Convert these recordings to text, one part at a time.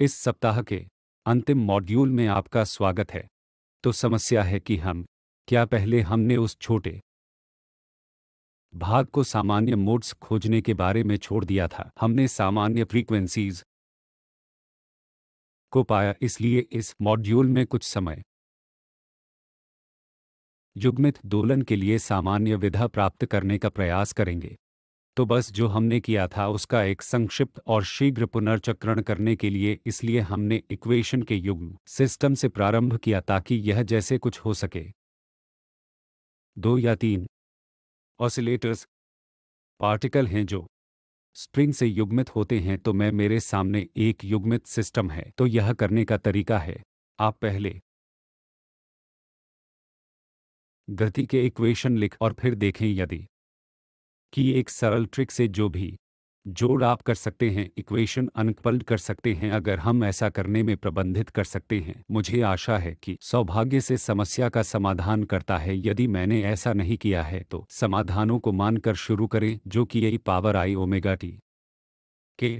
इस सप्ताह के अंतिम मॉड्यूल में आपका स्वागत है। तो समस्या है कि क्या पहले हमने उस छोटे भाग को सामान्य मोड्स खोजने के बारे में छोड़ दिया था। हमने सामान्य फ्रीक्वेंसीज को पाया, इसलिए इस मॉड्यूल में कुछ समय युग्मित दोलन के लिए सामान्य विधा प्राप्त करने का प्रयास करेंगे। तो बस जो हमने किया था उसका एक संक्षिप्त और शीघ्र पुनर्चक्रण करने के लिए, इसलिए हमने इक्वेशन के युग्म सिस्टम से प्रारंभ किया ताकि यह जैसे कुछ हो सके। 2 या 3 ऑसिलेटर्स पार्टिकल हैं जो स्प्रिंग से युग्मित होते हैं। तो मैं मेरे सामने एक युग्मित सिस्टम है। तो यह करने का तरीका है, आप पहले गति के इक्वेशन लिख और फिर देखें यदि कि एक सरल ट्रिक से जो भी जोड़ आप कर सकते हैं, इक्वेशन अनकपल्ड कर सकते हैं। अगर हम ऐसा करने में प्रबंधित कर सकते हैं, मुझे आशा है कि सौभाग्य से समस्या का समाधान करता है। यदि मैंने ऐसा नहीं किया है तो समाधानों को मानकर शुरू करें, जो कि e power i omega T के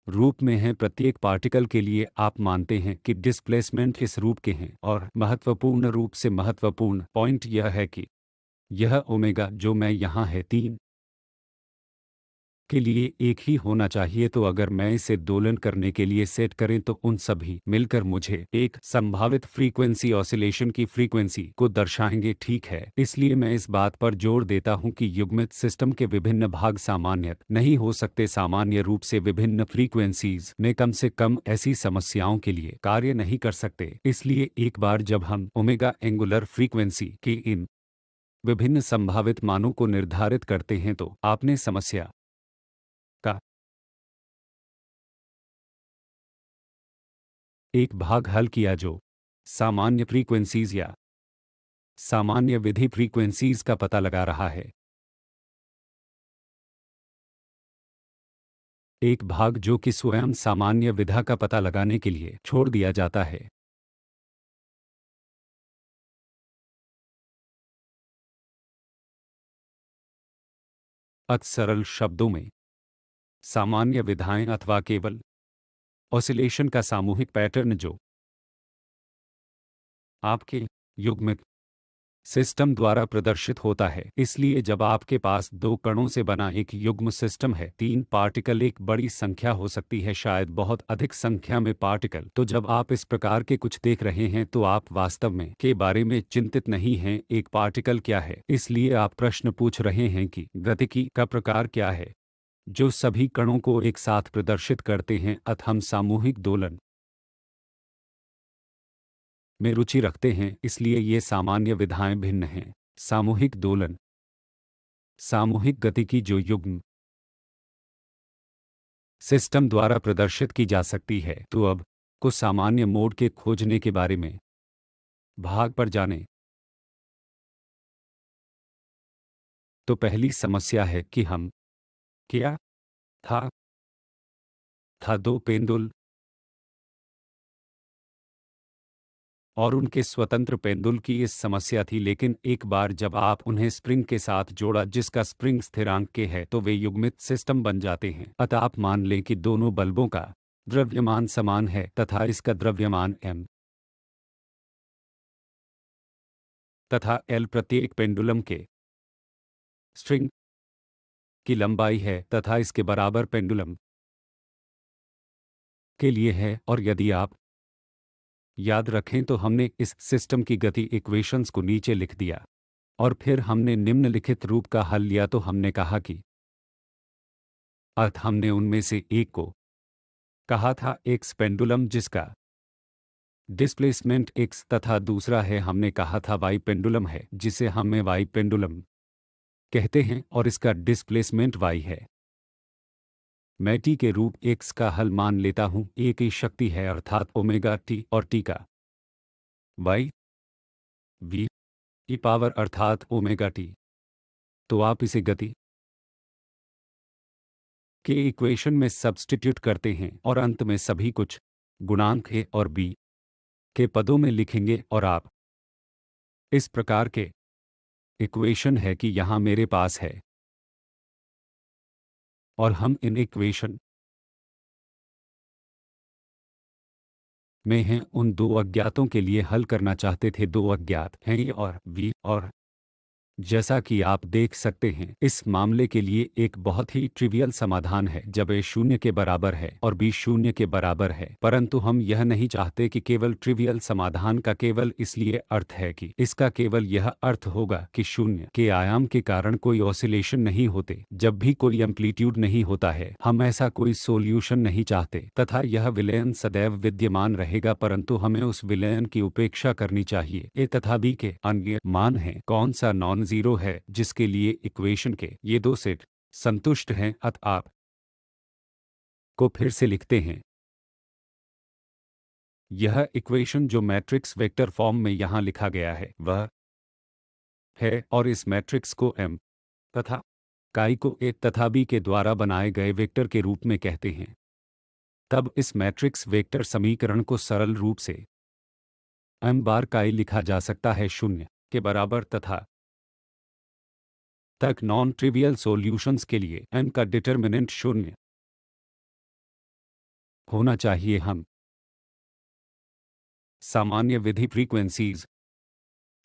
रूप में है। प्रत्येक पार्टिकल के लिए आप मानते हैं कि डिस्प्लेसमेंट इस रूप के हैं, और महत्वपूर्ण रूप से महत्वपूर्ण पॉइंट यह है कि यह ओमेगा जो मैं यहाँ है 3 के लिए एक ही होना चाहिए। तो अगर मैं इसे दोलन करने के लिए सेट करें तो उन सभी मिलकर मुझे एक संभावित फ्रीक्वेंसी ऑसिलेशन की फ्रीक्वेंसी को दर्शाएंगे, ठीक है। इसलिए मैं इस बात पर जोर देता हूं कि युग्मित सिस्टम के विभिन्न भाग सामान्य नहीं हो सकते। सामान्य रूप से विभिन्न फ्रीक्वेंसीज में कम से कम ऐसी समस्याओं के लिए कार्य नहीं कर सकते। इसलिए एक बार जब हम ओमेगा एंगुलर फ्रीक्वेंसी के इन विभिन्न संभावित मानों को निर्धारित करते हैं तो आपने समस्या का एक भाग हल किया जो सामान्य फ्रीक्वेंसीज या सामान्य विधि फ्रीक्वेंसीज का पता लगा रहा है। एक भाग जो कि स्वयं सामान्य विधा का पता लगाने के लिए छोड़ दिया जाता है। सरल शब्दों में, सामान्य विधाएं अथवा केवल ऑसिलेशन का सामूहिक पैटर्न जो आपके युग्मित सिस्टम द्वारा प्रदर्शित होता है। इसलिए जब आपके पास दो कणों से बना एक युग्म सिस्टम है, 3 पार्टिकल एक बड़ी संख्या हो सकती है, शायद बहुत अधिक संख्या में पार्टिकल। तो जब आप इस प्रकार के कुछ देख रहे हैं तो आप वास्तव में के बारे में चिंतित नहीं हैं एक पार्टिकल क्या है। इसलिए आप प्रश्न पूछ रहे हैं कि गतिकी का प्रकार क्या है जो सभी कणों को एक साथ प्रदर्शित करते हैं। अतः हम सामूहिक दोलन में रुचि रखते हैं, इसलिए ये सामान्य विधाएं भिन्न हैं। सामूहिक दोलन, सामूहिक गतिकी जो युग्म सिस्टम द्वारा प्रदर्शित की जा सकती है। तो अब को सामान्य मोड के खोजने के बारे में भाग पर जाने। तो पहली समस्या है कि हम क्या था दो पेंडुल और उनके स्वतंत्र पेंडुल की इस समस्या थी। लेकिन एक बार जब आप उन्हें स्प्रिंग के साथ जोड़ा जिसका स्प्रिंग स्थिरांक के है, तो वे युग्मित सिस्टम बन जाते हैं। अतः आप मान लें कि दोनों बल्बों का द्रव्यमान समान है तथा इसका द्रव्यमान m तथा l प्रत्येक पेंडुलम के स्ट्रिंग की लंबाई है तथा इसके बराबर पेंडुलम के लिए है। और यदि आप याद रखें तो हमने इस सिस्टम की गति इक्वेशंस को नीचे लिख दिया और फिर हमने निम्नलिखित रूप का हल लिया। तो हमने कहा कि हमने उनमें से एक को कहा था एक्स पेंडुलम जिसका डिस्प्लेसमेंट x तथा दूसरा है हमने कहा था y पेंडुलम है जिसे हमें y पेंडुलम कहते हैं और इसका डिस्प्लेसमेंट y है। मैं t के रूप x का हल मान लेता हूं। एक ही शक्ति है अर्थात ओमेगा t और t का y v e पावर अर्थात ओमेगा t। तो आप इसे गति के इक्वेशन में सब्स्टिट्यूट करते हैं और अंत में सभी कुछ गुणांक a और b के पदों में लिखेंगे और आप इस प्रकार के इक्वेशन है कि यहाँ मेरे पास है और हम इन इक्वेशन में हैं उन दो अज्ञातों के लिए हल करना चाहते थे। दो अज्ञात हैं ए और वी, और जैसा कि आप देख सकते हैं इस मामले के लिए एक बहुत ही ट्रिवियल समाधान है जब ए शून्य के बराबर है और बी शून्य के बराबर है, परंतु हम यह नहीं चाहते कि केवल ट्रिवियल समाधान का केवल इसलिए अर्थ है कि इसका केवल यह अर्थ होगा कि शून्य के आयाम के कारण कोई ऑसिलेशन नहीं होते। जब भी कोई एम्पलीट्यूड नहीं होता है हम ऐसा कोई सोल्यूशन नहीं चाहते तथा यह विलयन सदैव विद्यमान रहेगा, परंतु हमें उस विलयन की उपेक्षा करनी चाहिए। ए तथा बी के अन्य मान हैं कौन सा नॉन जीरो है जिसके लिए इक्वेशन के ये दो सेट संतुष्ट हैं। अतः आप को फिर से लिखते हैं यह इक्वेशन जो मैट्रिक्स वेक्टर फॉर्म में यहाँ लिखा गया है वह है, और इस मैट्रिक्स को एम तथा काई को ए तथा बी के द्वारा बनाए गए वेक्टर के रूप में कहते हैं। तब इस मैट्रिक्स वेक्टर समीकरण को सरल रूप से एम बार काई लिखा जा सकता है शून्य के बराबर तथा तक नॉन ट्रिवियल सॉल्यूशंस के लिए एम का डिटर्मिनेंट शून्य होना चाहिए। हम सामान्य विधि फ्रीक्वेंसीज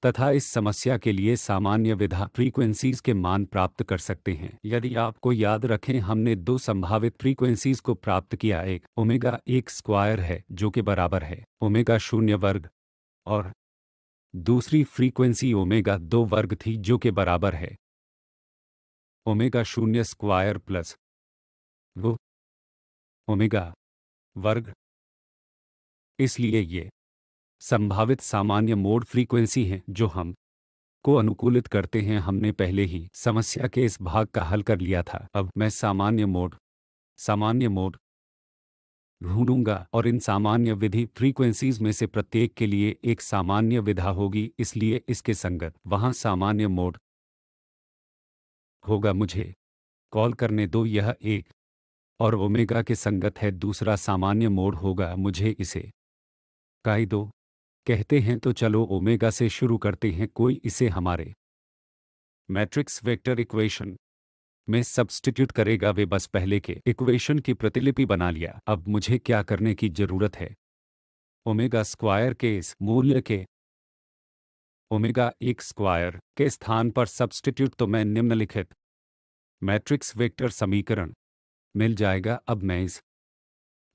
तथा इस समस्या के लिए सामान्य विधा फ्रीक्वेंसीज के मान प्राप्त कर सकते हैं। यदि आपको याद रखें हमने दो संभावित फ्रीक्वेंसीज को प्राप्त किया, एक ओमेगा एक स्क्वायर है जो के बराबर है ओमेगा शून्य वर्ग और दूसरी फ्रीक्वेंसी ओमेगा दो वर्ग थी जो के बराबर है ओमेगा शून्य स्क्वायर प्लस वो ओमेगा वर्ग। इसलिए ये संभावित सामान्य मोड फ्रीक्वेंसी हैं जो हम को अनुकूलित करते हैं। हमने पहले ही समस्या के इस भाग का हल कर लिया था। अब मैं सामान्य मोड ढूंढूंगा और इन सामान्य विधि फ्रीक्वेंसीज में से प्रत्येक के लिए एक सामान्य विधा होगी, इसलिए इसके संगत वहां सामान्य मोड होगा। मुझे कॉल करने दो, यह एक और ओमेगा के संगत है दूसरा सामान्य मोड होगा। मुझे इसे काई दो कहते हैं। तो चलो ओमेगा से शुरू करते हैं। कोई इसे हमारे मैट्रिक्स वेक्टर इक्वेशन में सब्स्टिट्यूट करेगा। वे बस पहले के इक्वेशन की प्रतिलिपि बना लिया। अब मुझे क्या करने की जरूरत है, ओमेगा स्क्वायर के इस मूल्य के ओमेगा एक स्क्वायर के स्थान पर सब्स्टिट्यूट तो मैं निम्नलिखित मैट्रिक्स वेक्टर समीकरण मिल जाएगा। अब मैं इस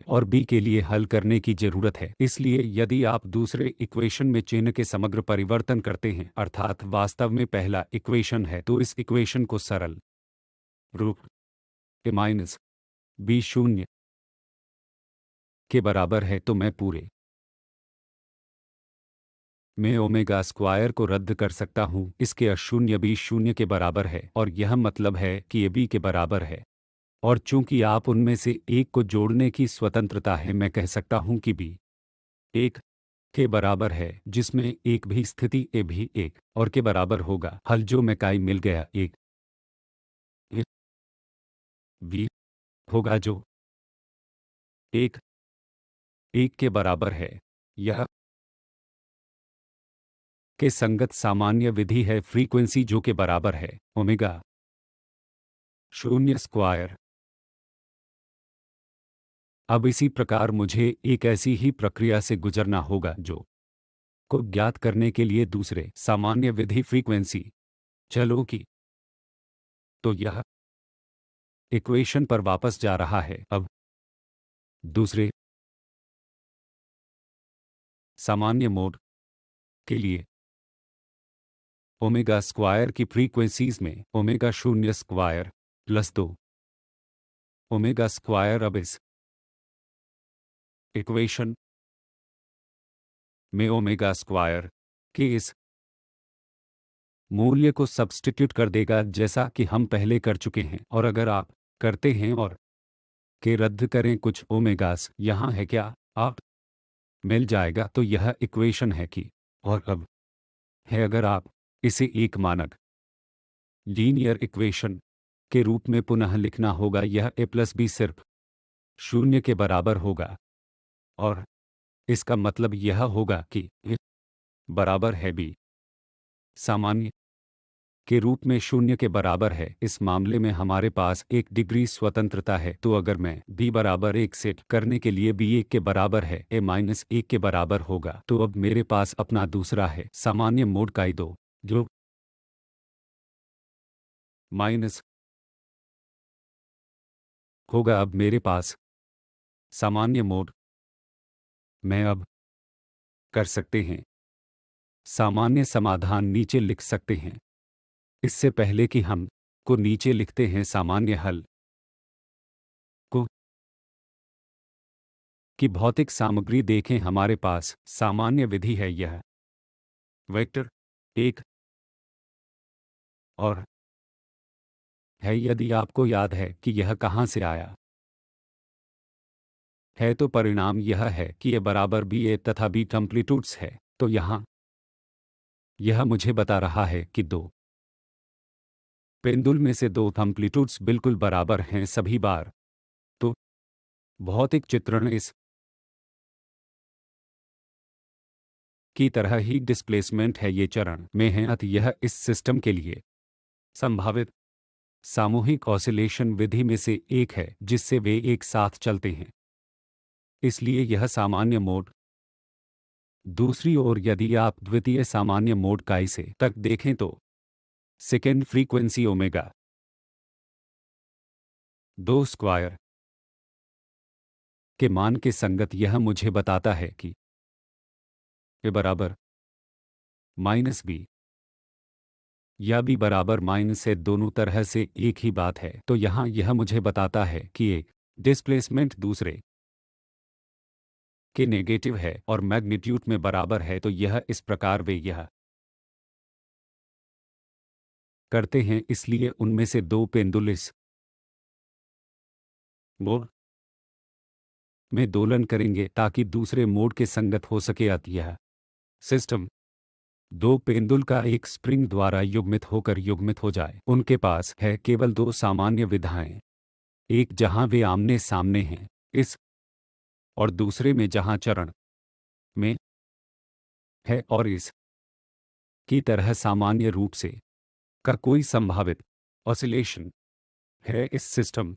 और बी के लिए हल करने की जरूरत है। इसलिए यदि आप दूसरे इक्वेशन में चिन्ह के समग्र परिवर्तन करते हैं अर्थात वास्तव में पहला इक्वेशन है, तो इस इक्वेशन को सरल रूप ए माइनस बी शून्य के बराबर है, तो मैं पूरे में ओमेगा स्क्वायर को रद्द कर सकता हूं। इसके अशून्य बी शून्य के बराबर है और यह मतलब है कि ये बी के बराबर है, और चूंकि आप उनमें से एक को जोड़ने की स्वतंत्रता है मैं कह सकता हूं कि बी एक के बराबर है, जिसमें एक भी स्थिति ए भी एक और के बराबर होगा। हल जो मैं काई मिल गया एक वी होगा जो एक के बराबर है। यह के संगत सामान्य विधि है फ्रीक्वेंसी जो के बराबर है ओमेगा शून्य स्क्वायर। अब इसी प्रकार मुझे एक ऐसी ही प्रक्रिया से गुजरना होगा जो को ज्ञात करने के लिए दूसरे सामान्य विधि फ्रीक्वेंसी चलो की, तो यह इक्वेशन पर वापस जा रहा है। अब दूसरे सामान्य मोड के लिए ओमेगा स्क्वायर की फ्रीक्वेंसीज में ओमेगा शून्य स्क्वायर प्लस दो ओमेगा स्क्वायर। अब इस इक्वेशन में ओमेगा स्क्वायर के इस मूल्य को सब्स्टिट्यूट कर देगा जैसा कि हम पहले कर चुके हैं। और अगर आप करते हैं और के रद्द करें कुछ ओमेगास यहाँ है क्या आप मिल जाएगा, तो यह इक्वेशन है कि और अब है अगर आप इसे एक मानक लीनियर इक्वेशन के रूप में पुनः लिखना होगा, यह ए प्लस बी सिर्फ शून्य के बराबर होगा और इसका मतलब यह होगा कि ए बराबर है बी। सामान्य के रूप में 0 के बराबर है। इस मामले में हमारे पास 1 डिग्री स्वतंत्रता है। तो अगर मैं b बराबर 1 सेट करने के लिए b 1 के बराबर है a माइनस 1 के बराबर होगा, तो अब मेरे पास अपना दूसरा है सामान्य मोड का i2, जो माइनस होगा। अब मेरे पास सामान्य मोड में अब कर सकते हैं सामान्य समाधान नीचे लिख सकते हैं। इससे पहले कि हम को नीचे लिखते हैं सामान्य हल को की भौतिक सामग्री देखें, हमारे पास सामान्य विधि है। यह वेक्टर 1 और है। यदि आपको याद है कि यह कहाँ से आया है, तो परिणाम यह है कि ए बराबर बी ए तथा बी एम्पलीट्यूड्स है। तो यहाँ यह मुझे बता रहा है कि दो पेंडुल में से दो एम्पलीट्यूड्स बिल्कुल बराबर हैं सभी बार। तो भौतिक चित्रण इस की तरह ही डिस्प्लेसमेंट है, ये चरण में है। अतः यह इस सिस्टम के लिए संभावित सामूहिक ऑसिलेशन विधि में से एक है जिससे वे एक साथ चलते हैं। इसलिए यह सामान्य मोड। दूसरी ओर यदि आप द्वितीय सामान्य मोड का इसे तक देखें तो सेकेंड फ्रीक्वेंसी ओमेगा 2 स्क्वायर के मान के संगत, यह मुझे बताता है कि ए बराबर माइनस बी या बी बराबर माइनस ए दोनों तरह से एक ही बात है। तो यहाँ यह मुझे बताता है कि एक डिस्प्लेसमेंट दूसरे के नेगेटिव है और मैग्नीट्यूड में बराबर है। तो यह इस प्रकार वे यह करते हैं, इसलिए उनमें से दो पेंडुल इस मोड में दोलन करेंगे ताकि दूसरे मोड के संगत हो सके। अतः यह सिस्टम दो पेंडुल का एक स्प्रिंग द्वारा युग्मित होकर युग्मित हो जाए। उनके पास है केवल दो सामान्य विधाएं, एक जहां वे आमने सामने हैं इस, और दूसरे में जहां चरण में है और इस की तरह सामान्य रूप से का कोई संभावित ऑसिलेशन है। इस सिस्टम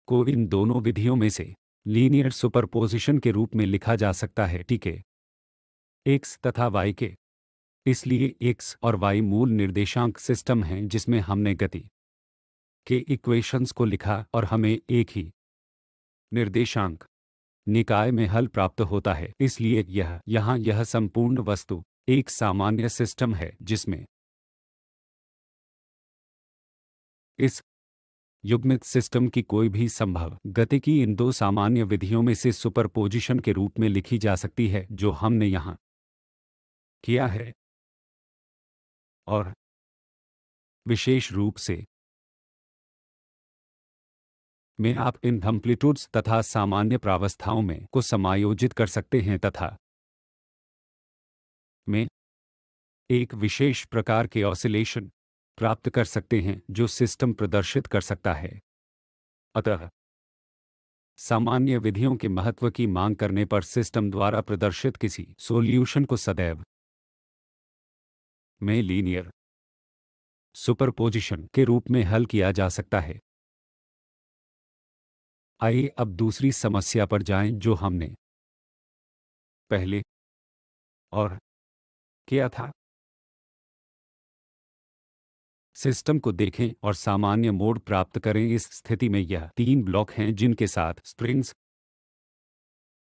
को इन दोनों विधियों में से लीनियर सुपरपोजिशन के रूप में लिखा जा सकता है, ठीक है, एक्स तथा वाई के। इसलिए एक्स और वाई मूल निर्देशांक सिस्टम हैं जिसमें हमने गति के इक्वेशंस को लिखा और हमें एक ही निर्देशांक निकाय में हल प्राप्त होता है। इसलिए यह यहाँ यह संपूर्ण वस्तु एक सामान्य सिस्टम है जिसमें इस युग्मित सिस्टम की कोई भी संभव गतिकी इन दो सामान्य विधियों में से सुपरपोजिशन के रूप में लिखी जा सकती है, जो हमने यहाँ किया है। और विशेष रूप से में आप इन एम्पलीट्यूड्स तथा सामान्य प्रावस्थाओं में को समायोजित कर सकते हैं तथा में एक विशेष प्रकार के ऑसिलेशन प्राप्त कर सकते हैं जो सिस्टम प्रदर्शित कर सकता है। अतः सामान्य विधियों के महत्व की मांग करने पर सिस्टम द्वारा प्रदर्शित किसी सॉल्यूशन को सदैव में लीनियर सुपरपोजिशन के रूप में हल किया जा सकता है। आइए अब दूसरी समस्या पर जाएं जो हमने पहले और किया था। सिस्टम को देखें और सामान्य मोड प्राप्त करें। इस स्थिति में यह तीन ब्लॉक हैं जिनके साथ स्प्रिंग्स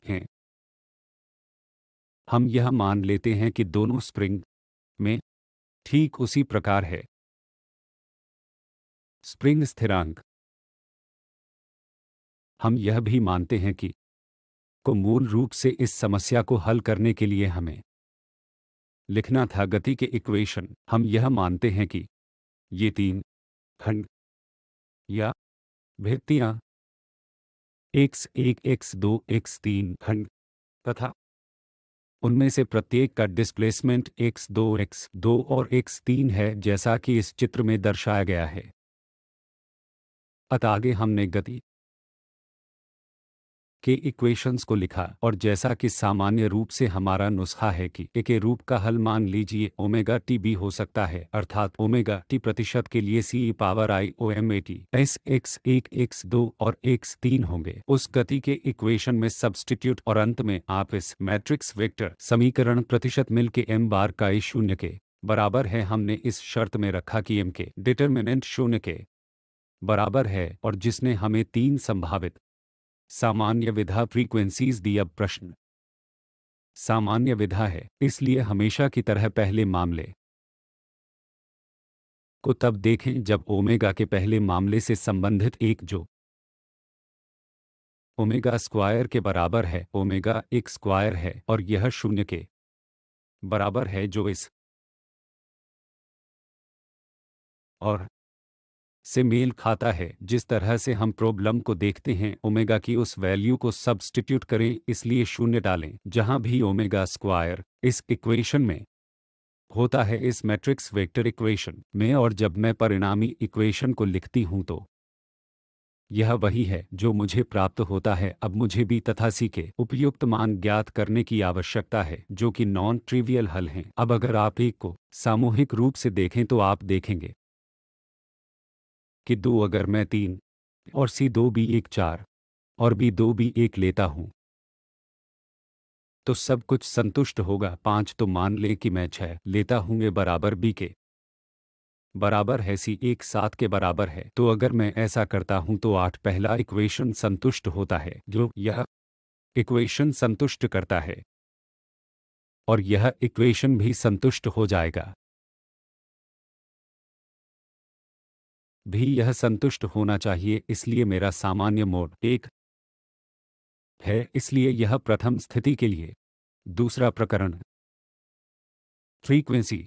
हैं। हम यह मान लेते हैं कि दोनों स्प्रिंग में ठीक उसी प्रकार है स्प्रिंग स्थिरांक। हम यह भी मानते हैं कि को मूल रूप से इस समस्या को हल करने के लिए हमें लिखना था गति के इक्वेशन। हम यह मानते हैं कि ये तीन खंड या भित्तियां x1 x2 x3 खंड तथा उनमें से प्रत्येक का डिस्प्लेसमेंट x2 x2 और x3 है, जैसा कि इस चित्र में दर्शाया गया है। अतः आगे हमने गति के इक्वेशंस को लिखा, और जैसा कि सामान्य रूप से हमारा नुस्खा है कि ए के रूप का हल मान लीजिए ओमेगा टी भी हो सकता है, अर्थात ओमेगा टी प्रतिशत के लिए C E power I O M A T S X एक एक्स दो और एक्स तीन होंगे। उस गति के इक्वेशन में सब्स्टिट्यूट और अंत में आप इस मैट्रिक्स वेक्टर समीकरण प्रतिशत मिल के एम बार का ए शून्य के बराबर है। हमने इस शर्त में रखा कि एम के डिटर्मिनेंट शून्य के बराबर है और जिसने हमें तीन संभावित सामान्य विधा फ्रीक्वेंसीज दी। अब प्रश्न सामान्य विधा है, इसलिए हमेशा की तरह पहले मामले को तब देखें जब ओमेगा के पहले मामले से संबंधित एक जो ओमेगा स्क्वायर के बराबर है, ओमेगा एक स्क्वायर है और यह शून्य के बराबर है, जो इस और से मेल खाता है। जिस तरह से हम प्रॉब्लम को देखते हैं, ओमेगा की उस वैल्यू को सब्स्टिट्यूट करें, इसलिए शून्य डालें जहां भी ओमेगा स्क्वायर इस इक्वेशन में होता है, इस मैट्रिक्स वेक्टर इक्वेशन में, और जब मैं परिणामी इक्वेशन को लिखती हूं तो यह वही है जो मुझे प्राप्त होता है। अब मुझे बी तथा सी के उपयुक्त मान ज्ञात करने की आवश्यकता है, जो कि नॉन ट्रिवियल हल हैं। अब अगर आप एक को सामूहिक रूप से देखें तो आप देखेंगे कि दो अगर मैं तीन और सी दो बी एक चार और बी दो बी एक लेता हूं तो सब कुछ संतुष्ट होगा। पाँच तो मान लें कि मैं छः लेता हूं, ए बराबर बी के बराबर है, सी एक सात के बराबर है। तो अगर मैं ऐसा करता हूं तो आठ पहला इक्वेशन संतुष्ट होता है, जो यह इक्वेशन संतुष्ट करता है, और यह इक्वेशन भी संतुष्ट हो जाएगा भी, यह संतुष्ट होना चाहिए। इसलिए मेरा सामान्य मोड एक है, इसलिए यह प्रथम स्थिति के लिए। दूसरा प्रकरण फ्रीक्वेंसी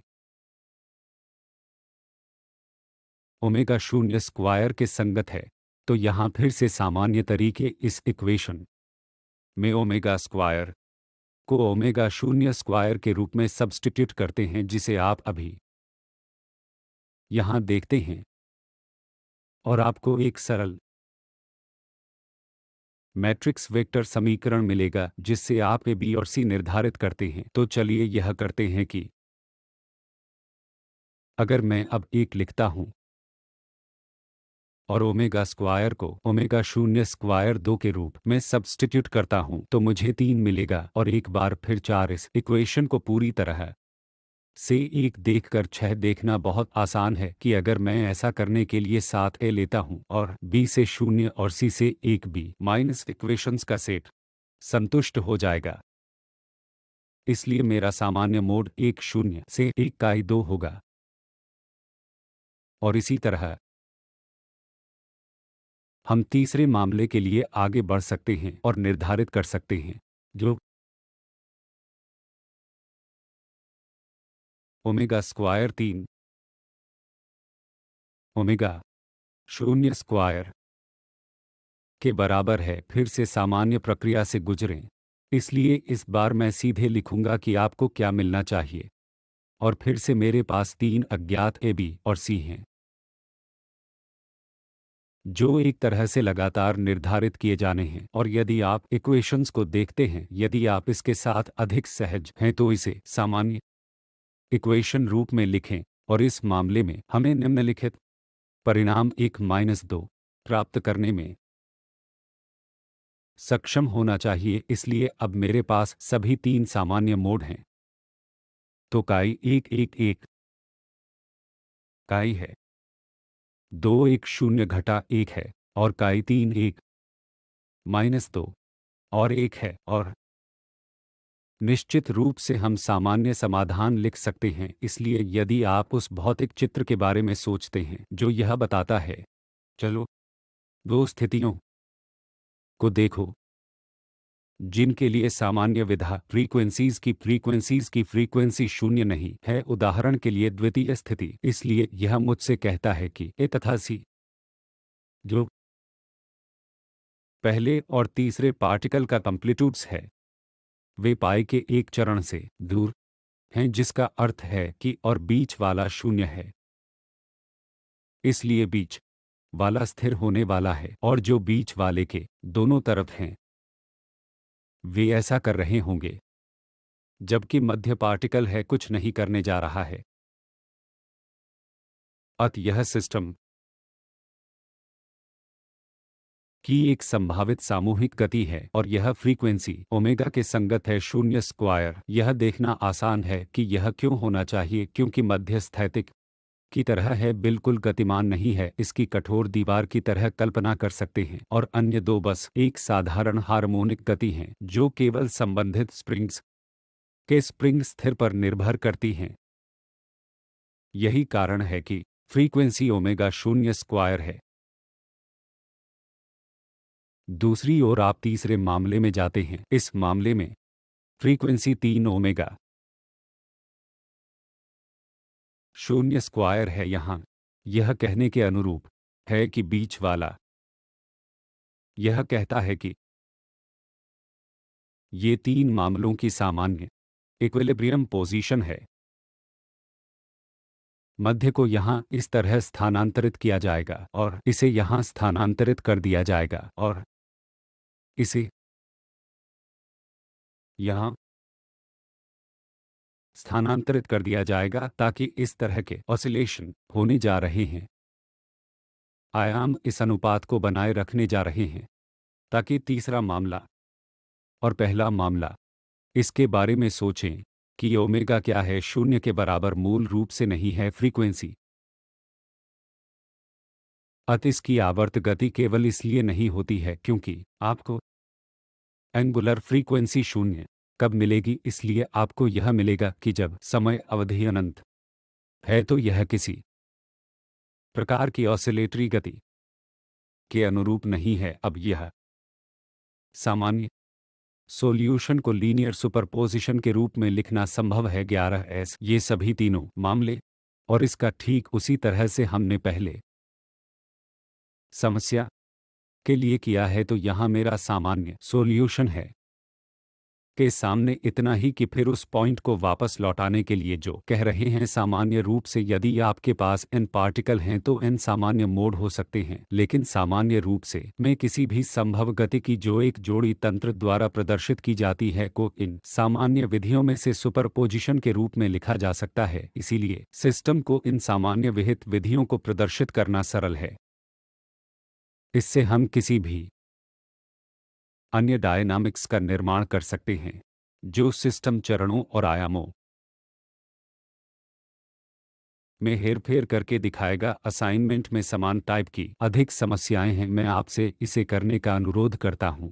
ओमेगा शून्य स्क्वायर के संगत है, तो यहाँ फिर से सामान्य तरीके इस इक्वेशन में ओमेगा स्क्वायर को ओमेगा शून्य स्क्वायर के रूप में सब्स्टिट्यूट करते हैं, जिसे आप अभी यहाँ देखते हैं, और आपको एक सरल मैट्रिक्स वेक्टर समीकरण मिलेगा जिससे आप ए बी और सी निर्धारित करते हैं। तो चलिए यह करते हैं कि अगर मैं अब एक लिखता हूं और ओमेगा स्क्वायर को ओमेगा शून्य स्क्वायर दो के रूप में सब्स्टिट्यूट करता हूं तो मुझे तीन मिलेगा, और एक बार फिर चार। इस इक्वेशन को पूरी तरह से एक देखकर छह देखना बहुत आसान है कि अगर मैं ऐसा करने के लिए सात ए लेता हूं और बी से शून्य और सी से एक बी माइनस इक्वेशंस का सेट संतुष्ट हो जाएगा। इसलिए मेरा सामान्य मोड एक शून्य से एक का ही दो होगा, और इसी तरह हम तीसरे मामले के लिए आगे बढ़ सकते हैं और निर्धारित कर सकते हैं, जो ओमेगा स्क्वायर तीन ओमेगा शून्य स्क्वायर के बराबर है। फिर से सामान्य प्रक्रिया से गुजरें, इसलिए इस बार मैं सीधे लिखूंगा कि आपको क्या मिलना चाहिए, और फिर से मेरे पास तीन अज्ञात ए बी और सी हैं, जो एक तरह से लगातार निर्धारित किए जाने हैं। और यदि आप इक्वेशंस को देखते हैं, यदि आप इसके साथ अधिक सहज हैं तो इसे सामान्य इक्वेशन रूप में लिखें, और इस मामले में हमें निम्नलिखित परिणाम एक माइनस दो प्राप्त करने में सक्षम होना चाहिए। इसलिए अब मेरे पास सभी तीन सामान्य मोड हैं। तो काई एक एक एक काई है, दो एक शून्य घटा एक है, और काई तीन एक माइनस दो और एक है। और निश्चित रूप से हम सामान्य समाधान लिख सकते हैं। इसलिए यदि आप उस भौतिक चित्र के बारे में सोचते हैं जो यह बताता है, चलो दो स्थितियों को देखो जिनके लिए सामान्य विधा फ्रीक्वेंसीज की फ्रीक्वेंसी शून्य नहीं है। उदाहरण के लिए द्वितीय स्थिति, इसलिए यह मुझसे कहता है कि ए तथा सी जो पहले और तीसरे पार्टिकल का कंप्लीट्यूड्स है, वे पाई के एक चरण से दूर हैं, जिसका अर्थ है कि और बीच वाला शून्य है। इसलिए बीच वाला स्थिर होने वाला है, और जो बीच वाले के दोनों तरफ हैं वे ऐसा कर रहे होंगे, जबकि मध्य पार्टिकल है कुछ नहीं करने जा रहा है। अतः यह सिस्टम की एक संभावित सामूहिक गति है और यह फ्रीक्वेंसी ओमेगा के संगत है शून्य स्क्वायर। यह देखना आसान है कि यह क्यों होना चाहिए, क्योंकि मध्य स्थैतिक की तरह है, बिल्कुल गतिमान नहीं है, इसकी कठोर दीवार की तरह कल्पना कर सकते हैं, और अन्य दो बस एक साधारण हार्मोनिक गति हैं जो केवल संबंधित स्प्रिंग्स के स्प्रिंग स्थिर पर निर्भर करती हैं। यही कारण है कि फ्रीक्वेंसी ओमेगा शून्य स्क्वायर है। दूसरी ओर आप तीसरे मामले में जाते हैं। इस मामले में फ्रीक्वेंसी 3 ओमेगा शून्य स्क्वायर है। यहाँ यह कहने के अनुरूप है कि बीच वाला यह कहता है कि ये तीन मामलों की सामान्य इक्विलिब्रियम पोजीशन है। मध्य को यहाँ इस तरह स्थानांतरित किया जाएगा और इसे यहाँ स्थानांतरित कर दिया जाएगा और इसे यहाँ स्थानांतरित कर दिया जाएगा ताकि इस तरह के ऑसिलेशन होने जा रहे हैं। आयाम इस अनुपात को बनाए रखने जा रहे हैं ताकि तीसरा मामला और पहला मामला इसके बारे में सोचें कि ओमेगा क्या है, शून्य के बराबर मूल रूप से नहीं है फ्रीक्वेंसी। अतः इसकी आवर्त गति केवल इसलिए नहीं होती है क्योंकि आपको एंगुलर फ्रीक्वेंसी शून्य कब मिलेगी, इसलिए आपको यह मिलेगा कि जब समय अवधि अनंत है तो यह किसी प्रकार की ऑसिलेटरी गति के अनुरूप नहीं है। अब यह सामान्य सॉल्यूशन को लीनियर सुपरपोजिशन के रूप में लिखना संभव है 11s ये सभी तीनों मामले, और इसका ठीक उसी तरह से हमने पहले समस्या के लिए किया है। तो यहाँ मेरा सामान्य सॉल्यूशन है के सामने इतना ही कि फिर उस पॉइंट को वापस लौटाने के लिए जो कह रहे हैं सामान्य रूप से यदि आपके पास n पार्टिकल हैं तो n सामान्य मोड हो सकते हैं, लेकिन सामान्य रूप से मैं किसी भी संभव गति की जो एक जोड़ी तंत्र द्वारा प्रदर्शित की जाती है को इन सामान्य विधियों में से सुपरपोजिशन के रूप में लिखा जा सकता है। इसीलिए सिस्टम को इन सामान्य विहित विधियों को प्रदर्शित करना सरल है। इससे हम किसी भी अन्य डायनामिक्स का निर्माण कर सकते हैं जो सिस्टम चरणों और आयामों में हेरफेर करके दिखाएगा। असाइनमेंट में समान टाइप की अधिक समस्याएं हैं, मैं आपसे इसे करने का अनुरोध करता हूं।